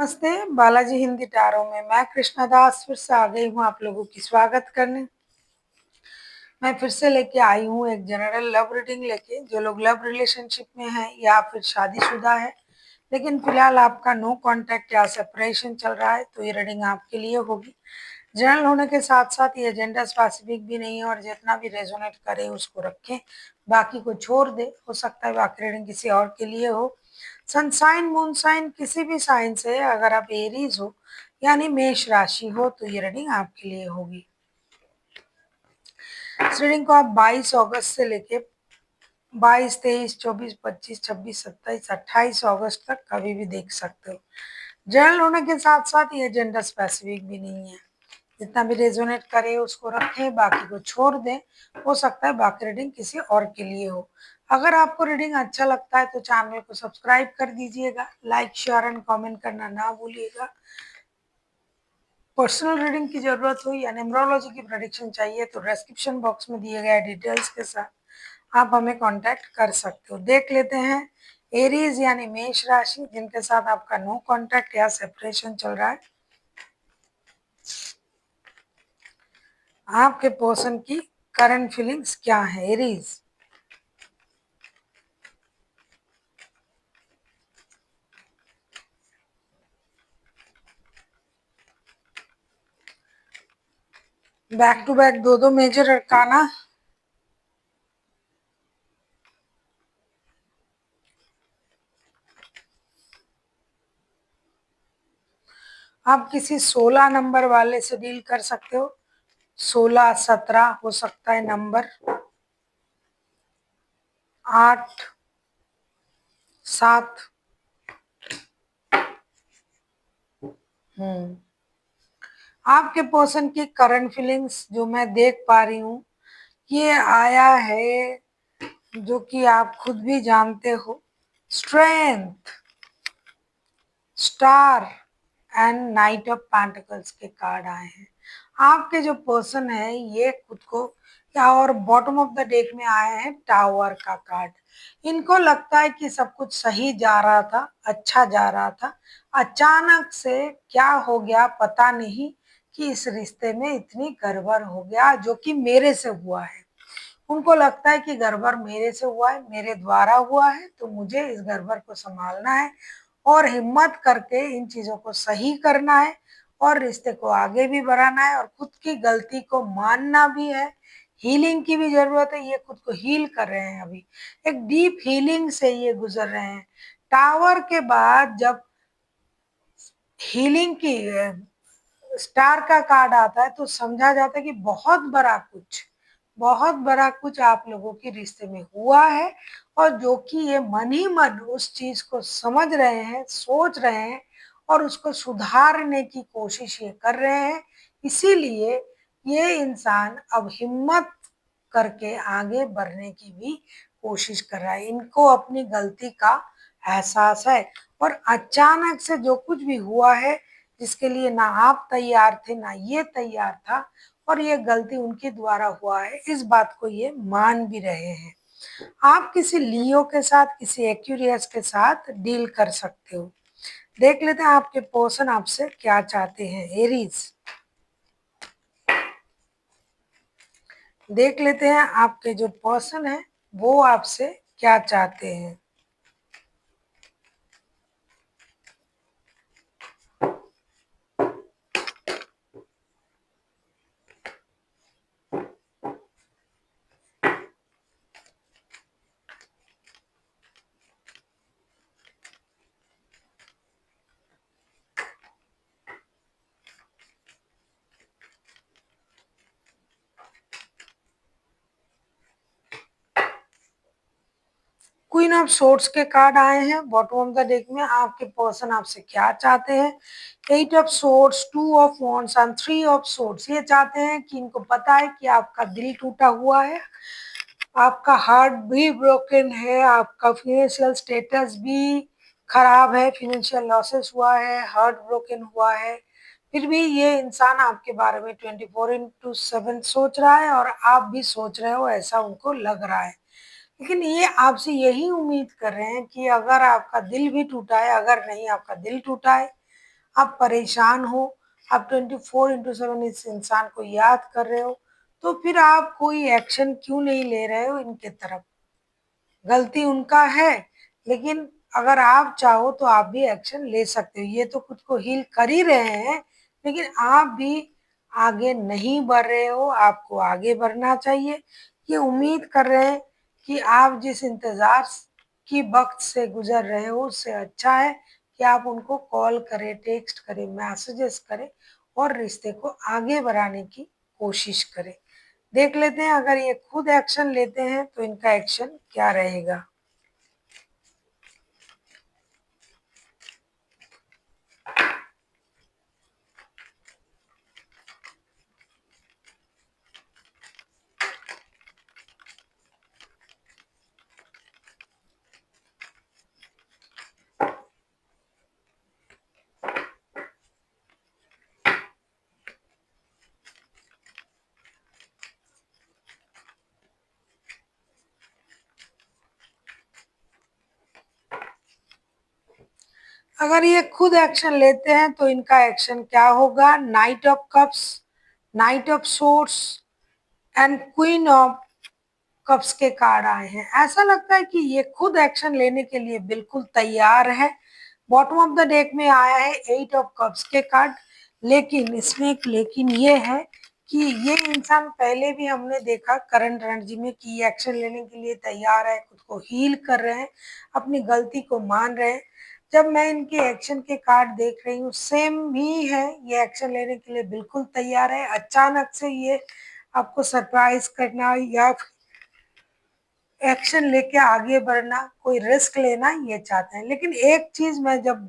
नमस्ते, बालाजी हिंदी टैरो में मैं कृष्णा दास फिर से आ गई हूँ आप लोगों की स्वागत करने। मैं फिर से लेके आई हूँ एक जनरल लव रीडिंग लेके। जो लोग लव रिलेशनशिप में हैं या फिर शादीशुदा है लेकिन फिलहाल आपका नो कांटेक्ट या सेपरेशन चल रहा है तो ये रीडिंग आपके लिए होगी। जनरल होने के साथ साथ ये जेंडर स्पेसिफिक भी नहीं है और जितना भी रेजोनेट करे उसको रखें, बाकी को छोड़ दे। हो सकता है बाकी रीडिंग किसी और के लिए हो। सनसाइन मून साइन किसी भी साइन से अगर आप एरीज हो यानी मेष राशि हो तो ये रीडिंग आपके लिए होगी। इस रीडिंग को आप 22 अगस्त से लेके 22, 23, 24, 25, 26, 27, 28 अगस्त तक कभी भी देख सकते हो। जनरल होने के साथ साथ ये जेंडर स्पेसिफिक भी नहीं है। जितना भी रेजोनेट करे उसको रखें, बाकी को छोड़ दें। हो सकता है बाकी रीडिंग किसी और के लिए हो। अगर आपको रीडिंग अच्छा लगता है तो चैनल को सब्सक्राइब कर दीजिएगा, लाइक शेयर एंड कमेंट करना ना भूलिएगा। पर्सनल रीडिंग की जरूरत हो या न्यूमरोलॉजी की प्रेडिक्शन चाहिए तो डिस्क्रिप्शन बॉक्स में दिए गए डिटेल्स के साथ आप हमें कांटेक्ट कर सकते हो। देख लेते हैं एरीज यानी मेष राशि जिनके साथ आपका नो कांटेक्ट या सेपरेशन चल रहा है, आपके पर्सन की करंट फीलिंग्स क्या है। एरीज बैक टू बैक दो मेजर अरकाना। आप किसी 16 नंबर वाले से डील कर सकते हो। 16, 17 हो सकता है नंबर, 8, 7। आपके पर्सन की करंट फीलिंग्स जो मैं देख पा रही हूँ, ये आया है जो कि आप खुद भी जानते हो। Strength, star and night of pentacles के कार्ड आए हैं। आपके जो पर्सन है ये खुद को या और बॉटम ऑफ द डेक में आया है टावर का कार्ड। इनको लगता है कि सब कुछ सही जा रहा था, अच्छा जा रहा था, अचानक से क्या हो गया पता नहीं कि इस रिश्ते में इतनी गड़बड़ हो गया जो कि मेरे से हुआ है। उनको लगता है कि गड़बड़ मेरे से हुआ है, मेरे द्वारा हुआ है, तो मुझे इस गड़बड़ को संभालना है और हिम्मत करके इन चीजों को सही करना है और रिश्ते को आगे भी बढ़ाना है और खुद की गलती को मानना भी है। हीलिंग की भी जरूरत है, ये खुद को हील कर रहे हैं। अभी एक डीप हीलिंग से ये गुजर रहे हैं। टावर के बाद जब हीलिंग की स्टार का कार्ड आता है तो समझा जाता है कि बहुत बड़ा कुछ आप लोगों के रिश्ते में हुआ है और जो कि ये मन ही मन उस चीज को समझ रहे हैं, सोच रहे हैं और उसको सुधारने की कोशिश ये कर रहे हैं। इसीलिए ये इंसान अब हिम्मत करके आगे बढ़ने की भी कोशिश कर रहा है। इनको अपनी गलती का एहसास है और अचानक से जो कुछ भी हुआ है जिसके लिए ना आप तैयार थे ना ये तैयार था और ये गलती उनके द्वारा हुआ है, इस बात को ये मान भी रहे हैं। आप किसी लियो के साथ, किसी एक्यूरियस के साथ डील कर सकते हो। देख लेते हैं आपके पर्सन आपसे क्या चाहते हैं। एरीज देख लेते हैं आपके जो पर्सन है वो आपसे क्या चाहते हैं। क्वीन ऑफ सोर्ट्स के कार्ड आए हैं बॉटम ऑफ द डेक में। आपके पर्सन आपसे क्या चाहते हैं। 8 of sorts, 2 of wands and 3 of sorts. ये चाहते हैं कि इनको पता है कि आपका दिल टूटा हुआ है, आपका हार्ट भी ब्रोकन है, आपका फाइनेंशियल स्टेटस भी खराब है, फाइनेंशियल लॉसेस हुआ है, हार्ट ब्रोकन हुआ है। फिर भी ये इंसान आपके बारे में 24/7 सोच रहा है और आप भी सोच रहे हो, ऐसा उनको लग रहा है। लेकिन ये आपसे यही उम्मीद कर रहे हैं कि अगर आपका दिल भी टूटा है, अगर नहीं आपका दिल टूटा है आप परेशान हो, आप 24/7 इस इंसान को याद कर रहे हो, तो फिर आप कोई एक्शन क्यों नहीं ले रहे हो इनके तरफ? गलती उनका है, लेकिन अगर आप चाहो तो आप भी एक्शन ले सकते हो। ये तो खुद को हील कर ही रहे हैं, लेकिन आप भी आगे नहीं बढ़ रहे हो, आपको आगे बढ़ना चाहिए। ये उम्मीद कर रहे हैं कि आप जिस इंतज़ार की वक़्त से गुज़र रहे हो, उससे अच्छा है कि आप उनको कॉल करें, टेक्स्ट करें, मैसेजेस करें और रिश्ते को आगे बढ़ाने की कोशिश करें। देख लेते हैं अगर ये खुद एक्शन लेते हैं तो इनका एक्शन क्या रहेगा। अगर ये खुद एक्शन लेते हैं तो इनका एक्शन क्या होगा? Night of cups, night of source and queen of cups के कार्ड आए हैं। ऐसा लगता है कि ये खुद एक्शन लेने के लिए बिल्कुल तैयार है। बॉटम ऑफ द डेक में आया है 8 ऑफ कप्स के कार्ड, लेकिन इसमें एक लेकिन ये है कि ये इंसान पहले भी हमने देखा करंट एनर्जी में कि ये एक्शन लेने के लिए तैयार है, खुद को हील कर रहे हैं, अपनी गलती को मान रहे हैं। जब मैं इनके एक्शन के कार्ड देख रही हूँ सेम ही है, ये एक्शन लेने के लिए बिल्कुल तैयार है। अचानक से ये आपको सरप्राइज करना या एक्शन लेके आगे बढ़ना, कोई रिस्क लेना ये चाहते हैं। लेकिन एक चीज मैं जब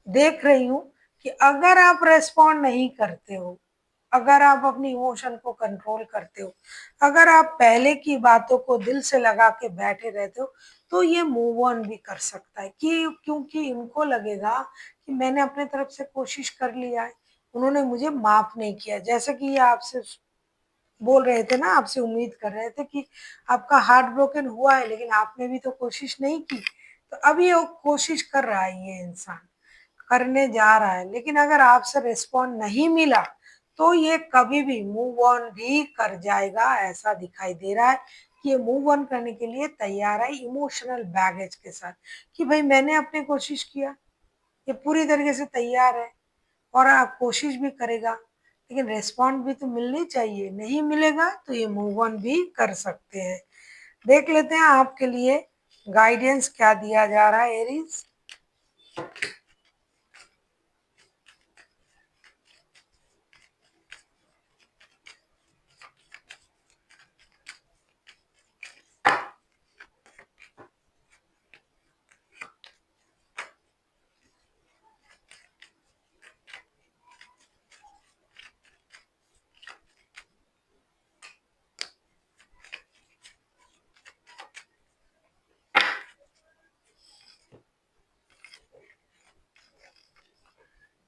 देख रही हूँ कि अगर आप रेस्पॉन्ड नहीं करते हो, अगर आप अपनी इमोशन को कंट्रोल करते हो, अगर आप पहले की बातों को दिल से लगा के बैठे रहते हो, तो ये मूव ऑन भी कर सकता है कि क्योंकि इनको लगेगा कि मैंने अपने तरफ से कोशिश कर लिया है, उन्होंने मुझे माफ नहीं किया। जैसे कि ये आपसे बोल रहे थे ना, आपसे उम्मीद कर रहे थे कि आपका हार्ट ब्रोकन हुआ है, लेकिन आपने भी तो कोशिश नहीं की। तो अब ये कोशिश कर रहा है, ये इंसान करने जा रहा है, लेकिन अगर आपसे रिस्पॉन्ड नहीं मिला तो ये कभी भी मूव ऑन भी कर जाएगा। ऐसा दिखाई दे रहा है कि ये मूव ऑन करने के लिए तैयार है इमोशनल बैगेज के साथ कि भाई मैंने अपनी कोशिश किया, ये पूरी तरीके से तैयार है और आप कोशिश भी करेगा, लेकिन रिस्पॉन्ड भी तो मिलनी चाहिए। नहीं मिलेगा तो ये मूव ऑन भी कर सकते हैं। देख लेते हैं आपके लिए गाइडेंस क्या दिया जा रहा है Aries.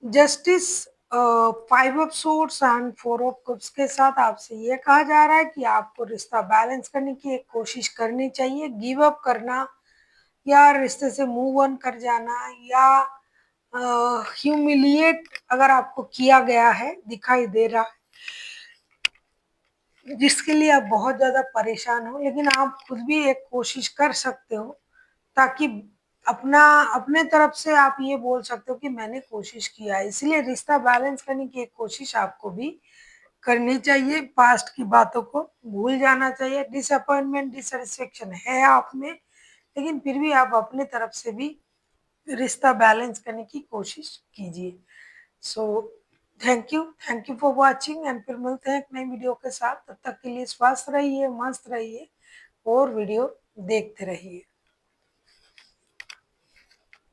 Justice, 5 of swords and 4 of cups के साथ आपसे ये कहा जा रहा है कि आपको रिश्ता बैलेंस करने की एक कोशिश करनी चाहिए। गिव अप करना या रिश्ते से मूव ऑन कर जाना या ह्यूमिलिएट अगर आपको किया गया है, दिखाई दे रहा है जिसके लिए आप बहुत ज़्यादा परेशान हो, लेकिन आप खुद भी एक कोशिश कर सकते हो ताकि अपना अपने तरफ से आप ये बोल सकते हो कि मैंने कोशिश किया है। इसलिए रिश्ता बैलेंस करने की एक कोशिश आपको भी करनी चाहिए। पास्ट की बातों को भूल जाना चाहिए। डिसअपॉइंटमेंट, डिससेटिस्फेक्शन है आप में, लेकिन फिर भी आप अपने तरफ से भी रिश्ता बैलेंस करने की कोशिश कीजिए। So thank you for watching and फिर मिलते हैं एक नई वीडियो के साथ। तब तक के लिए स्वस्थ रहिए, मस्त रहिए और वीडियो देखते रहिए।